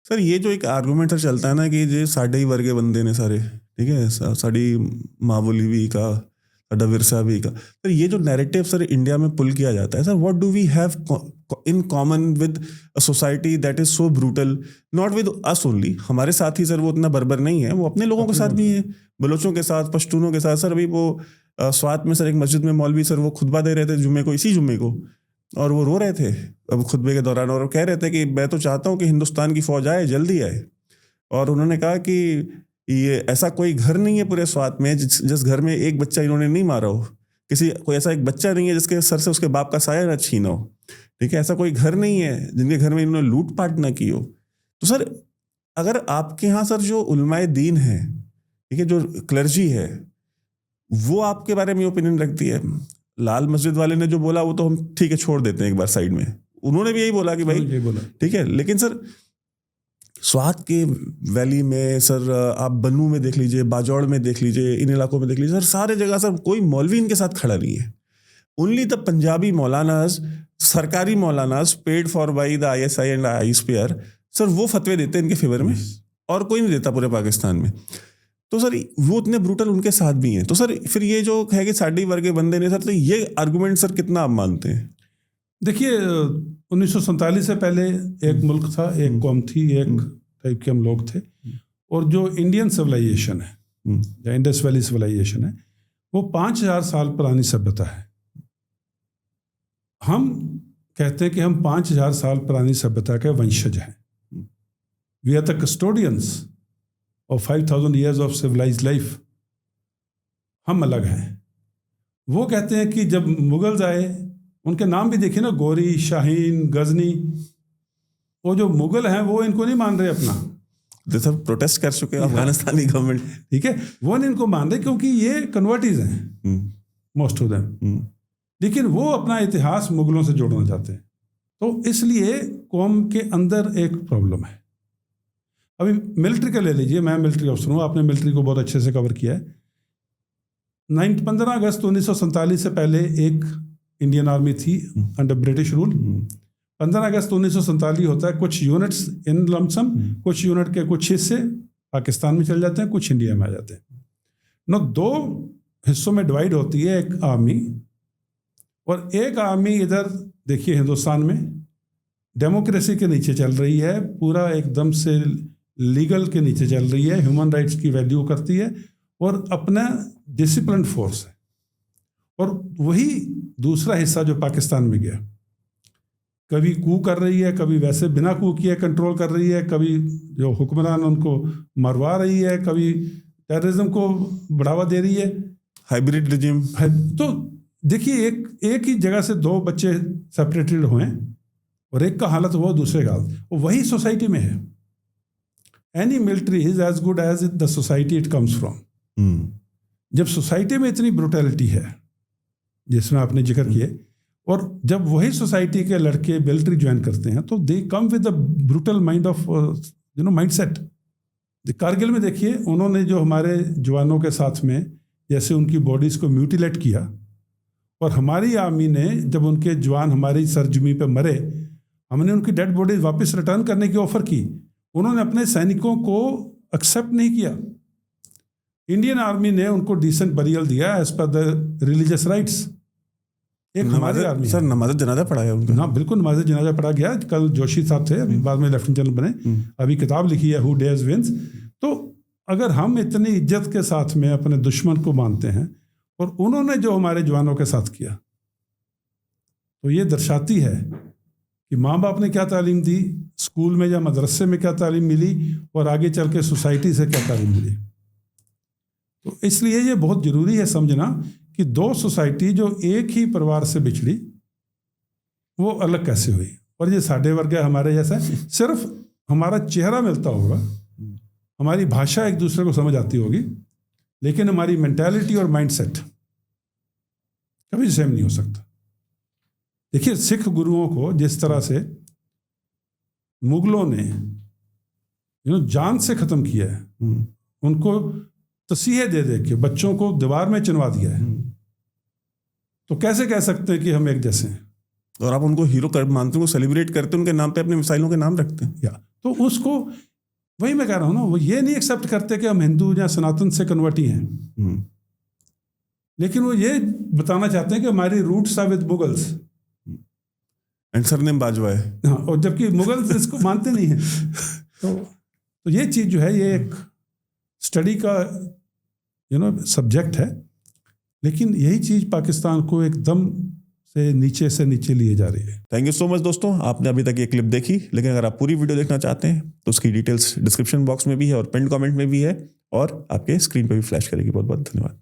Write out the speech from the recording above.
Sir ये जो एक आर्गूमेंट सर चलता है ना कि जे साडे ही वर्गे बंदे ने सारे, ठीक है, साड़ी मावोली भी का, साडा विरसा भी का, सर ये जो नैरेटिव सर इंडिया में पुल किया जाता है, sir what do we have in common with a society that is so brutal, not with us only, हमारे साथ ही सर वो उतना बर्बर नहीं है, वो अपने लोगों के साथ भी है, बलोचों के साथ, पश्तूनों के साथ। सर अभी वो स्वात में सर एक मस्जिद में मौलवी सर वो खुतबा दे रहे थे जुम्मे को, इसी जुम्मे को, और वो रो रहे थे अब खुतबे के दौरान, और कह रहे थे कि मैं तो चाहता हूँ कि हिंदुस्तान की फौज आए, जल्दी आए। और उन्होंने कहा कि ये ऐसा कोई घर नहीं है पूरे स्वात में जिस घर में एक बच्चा इन्होंने नहीं मारा हो, कोई ऐसा एक बच्चा नहीं है जिसके सर से उसके बाप का साया ना छीना हो, ठीक है, ऐसा कोई घर नहीं है जिनके घर में इन्होंने लूटपाट ना की हो। तो सर अगर आपके यहाँ सर जो उलमाए दीन है, ठीक है, जो क्लर्जी है, वो आपके बारे में ओपिनियन रखती है, लाल मस्जिद वाले ने जो बोला वो तो हम ठीक है छोड़ देते हैं एक बार साइड में, उन्होंने भी यही बोला कि भाई ठीक है, लेकिन सर स्वात के वैली में सर आप बन्नू में देख लीजिए, बाजौड़ में देख लीजिए, इन इलाकों में देख लीजिए सर, सारे जगह सर कोई मौलवी इनके साथ खड़ा नहीं है। ओनली द पंजाबी मौलानाज, सरकारी मौलानाज paid for by the ISI and ISPR, sir वो फतवे देते हैं इनके फेवर में, और कोई नहीं देता पूरे पाकिस्तान में। तो सर वो इतने ब्रूटल उनके साथ भी हैं। तो सर फिर ये जो है कि साड़ी वर्ग के बंदे ने सर, तो ये आर्गुमेंट सर कितना आप मानते हैं? देखिए 1947 से पहले एक मुल्क था, एक कौम थी, एक टाइप के हम लोग थे, और जो इंडियन सिविलाइजेशन है या इंडस वैली सिविलाइजेशन है वो 5000 साल पुरानी सभ्यता है। हम कहते हैं कि हम 5000 साल पुरानी सभ्यता के वंशज हैं। We are the custodians of 5000 years of civilised life. हम अलग हैं। वो कहते हैं कि जब मुगल्स आए, उनके नाम भी देखिए ना, गोरी, शाहीन, गजनी, वो जो मुगल हैं वो इनको नहीं मान रहे अपना, सब प्रोटेस्ट कर चुके हैं अफगानिस्तानी गवर्नमेंट, ठीक है, वो नहीं इनको मान रहे क्योंकि ये कन्वर्टीज हैं मोस्ट ऑफ देम, लेकिन वो अपना इतिहास मुगलों से जोड़ना चाहते हैं। तो इसलिए कौम के अंदर एक प्रॉब्लम है। अभी मिलिट्री का ले लीजिए, मैं मिलिट्री अफसर हूँ, आपने मिलिट्री को बहुत अच्छे से कवर किया है। 15 अगस्त 1947 से पहले एक इंडियन आर्मी थी अंडर ब्रिटिश रूल। 15 अगस्त 1947 होता है, कुछ यूनिट्स इन लमसम, कुछ यूनिट के कुछ हिस्से पाकिस्तान में चले जाते हैं, कुछ इंडिया में आ जाते हैं। नो, 2 हिस्सों में डिवाइड होती है एक आर्मी, और एक आर्मी इधर देखिए हिंदुस्तान में डेमोक्रेसी के नीचे चल रही है, पूरा एकदम से लीगल के नीचे चल रही है, ह्यूमन राइट्स की वैल्यू करती है, और अपना डिसिप्लिन फोर्स है। और वही दूसरा हिस्सा जो पाकिस्तान में गया, कभी कू कर रही है, कभी वैसे बिना कू किए कंट्रोल कर रही है, कभी जो हुक्मरान उनको मरवा रही है, कभी टेररिज्म को बढ़ावा दे रही है, हाइब्रिड रिजिम। तो देखिए एक ही जगह से 2 बच्चे सेपरेटेड हुए और एक का हालत वो दूसरे का हालत, वो वही सोसाइटी में है। Any military is as good as the society it comes from. जब सोसाइटी में इतनी ब्रुटैलिटी है जिसमें आपने जिक्र किए, और जब वही सोसाइटी के लड़के मिलिट्री ज्वाइन करते हैं तो they come with the brutal mind of mindset. Kargil में देखिए, उन्होंने जो हमारे जवानों के साथ में जैसे उनकी बॉडीज़ को म्यूटिलेट किया, और हमारी आर्मी ने जब उनके जवान हमारी सरजमी पे मरे, हमने उनकी डेड बॉडीज वापस रिटर्न करने की ऑफ़र की, उन्होंने अपने सैनिकों को एक्सेप्ट नहीं किया। इंडियन आर्मी ने उनको डिसेंट बरियल दिया as per the religious rites. एक हमारी आर्मी सर नमाज जनाजा पढ़ाया उनको। हाँ बिल्कुल, नमाज जनाजा पढ़ा गया। कल जोशी साहब थे, अभी बाद में लेफ्टिनेंट जनरल बने, अभी किताब लिखी है हु डेयर्स विंस। तो अगर हम इतनी इज्जत के साथ में अपने दुश्मन को मानते हैं, और उन्होंने जो हमारे जवानों के साथ किया, तो ये दर्शाती है कि माँ बाप ने क्या तालीम दी, स्कूल में या मदरसे में क्या तालीम मिली, और आगे चल के सोसाइटी से क्या तालीम मिली। तो इसलिए ये बहुत ज़रूरी है समझना कि 2 सोसाइटी जो एक ही परिवार से बिछड़ी, वो अलग कैसे हुई। और ये साढ़े वर्ग हमारे जैसा, सिर्फ हमारा चेहरा मिलता होगा, हमारी भाषा एक दूसरे को समझ आती होगी, लेकिन हमारी मेंटालिटी और माइंडसेट कभी सेम नहीं हो सकता। देखिए सिख गुरुओं को जिस तरह से मुगलों ने जान से ख़त्म किया है, उनको तसीहे दे दे के बच्चों को दीवार में चिनवा दिया है, तो कैसे कह सकते हैं कि हम एक जैसे हैं? और आप उनको हीरो कर मानते हो, सेलिब्रेट करते हैं, उनके नाम पे अपने मिसाइलों के नाम रखते हैं। या तो उसको, वही मैं कह रहा हूँ ना, वो ये नहीं एक्सेप्ट करते कि हम हिंदू या सनातन से कन्वर्टी हैं, लेकिन वो ये बताना चाहते हैं कि हमारी roots are with Mughals and surname Bajwa है। हाँ, और जबकि मुगल्स इसको मानते नहीं हैं। तो ये चीज़ जो है, ये एक स्टडी का सब्जेक्ट है, लेकिन यही चीज़ पाकिस्तान को एकदम से नीचे लिए जा रही है। थैंक यू सो मच दोस्तों, आपने अभी तक ये क्लिप देखी, लेकिन अगर आप पूरी वीडियो देखना चाहते हैं तो उसकी डिटेल्स डिस्क्रिप्शन बॉक्स में भी है और पिन कमेंट में भी है, और आपके स्क्रीन पे भी फ्लैश करेगी। बहुत बहुत धन्यवाद।